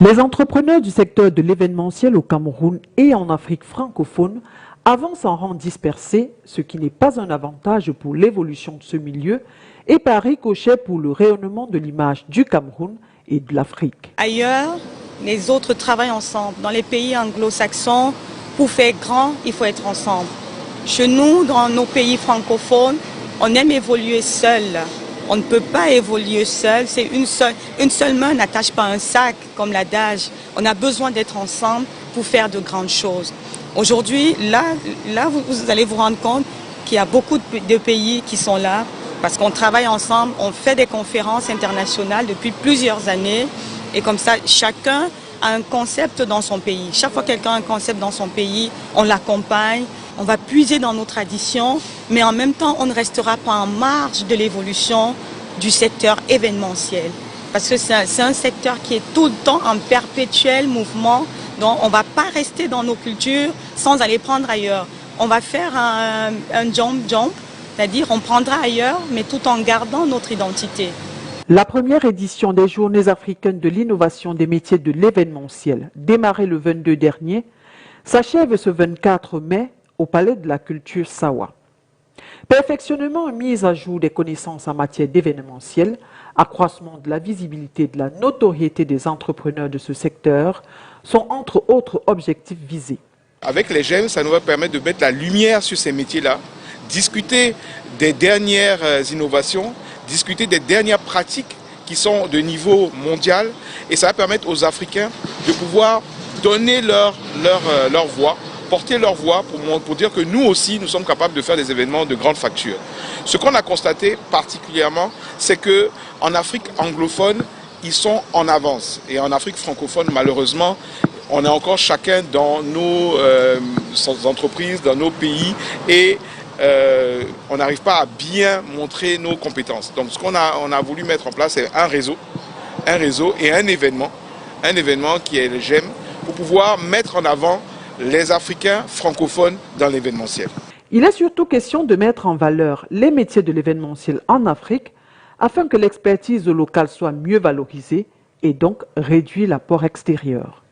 Les entrepreneurs du secteur de l'événementiel au Cameroun et en Afrique francophone avancent en rang dispersé, ce qui n'est pas un avantage pour l'évolution de ce milieu et par ricochet pour le rayonnement de l'image du Cameroun et de l'Afrique. Ailleurs, les autres travaillent ensemble. Dans les pays anglo-saxons, pour faire grand, il faut être ensemble. Chez nous, dans nos pays francophones, on aime évoluer seul. On ne peut pas évoluer seul. C'est une seule main n'attache pas un sac, comme l'adage. On a besoin d'être ensemble pour faire de grandes choses. Aujourd'hui, là, vous allez vous rendre compte qu'il y a beaucoup de pays qui sont là parce qu'on travaille ensemble, on fait des conférences internationales depuis plusieurs années et comme ça, chacun a un concept dans son pays. Chaque fois que quelqu'un a un concept dans son pays, on l'accompagne, on va puiser dans nos traditions, mais en même temps, on ne restera pas en marge de l'évolution du secteur événementiel. Parce que c'est un secteur qui est tout le temps en perpétuel mouvement, donc on ne va pas rester dans nos cultures sans aller prendre ailleurs. On va faire un jump, c'est-à-dire on prendra ailleurs, mais tout en gardant notre identité. La première édition des Journées africaines de l'innovation des métiers de l'événementiel, démarrée le 22 dernier, s'achève ce 24 mai au Palais de la Culture Sawa. Perfectionnement et mise à jour des connaissances en matière d'événementiel, accroissement de la visibilité et de la notoriété des entrepreneurs de ce secteur sont entre autres objectifs visés. Avec les GEM, ça nous va permettre de mettre la lumière sur ces métiers-là, discuter des dernières innovations, discuter des dernières pratiques qui sont de niveau mondial et ça va permettre aux Africains de pouvoir donner leur voix, porter leur voix pour dire que nous aussi, nous sommes capables de faire des événements de grande facture. Ce qu'on a constaté particulièrement, c'est qu'en Afrique anglophone, ils sont en avance. Et en Afrique francophone, malheureusement, on est encore chacun dans nos entreprises, dans nos pays et on n'arrive pas à bien montrer nos compétences. Donc ce qu'on a voulu mettre en place, c'est un réseau et un événement qui est le GEM, pour pouvoir mettre en avant les Africains francophones dans l'événementiel. Il est surtout question de mettre en valeur les métiers de l'événementiel en Afrique afin que l'expertise locale soit mieux valorisée et donc réduire l'apport extérieur.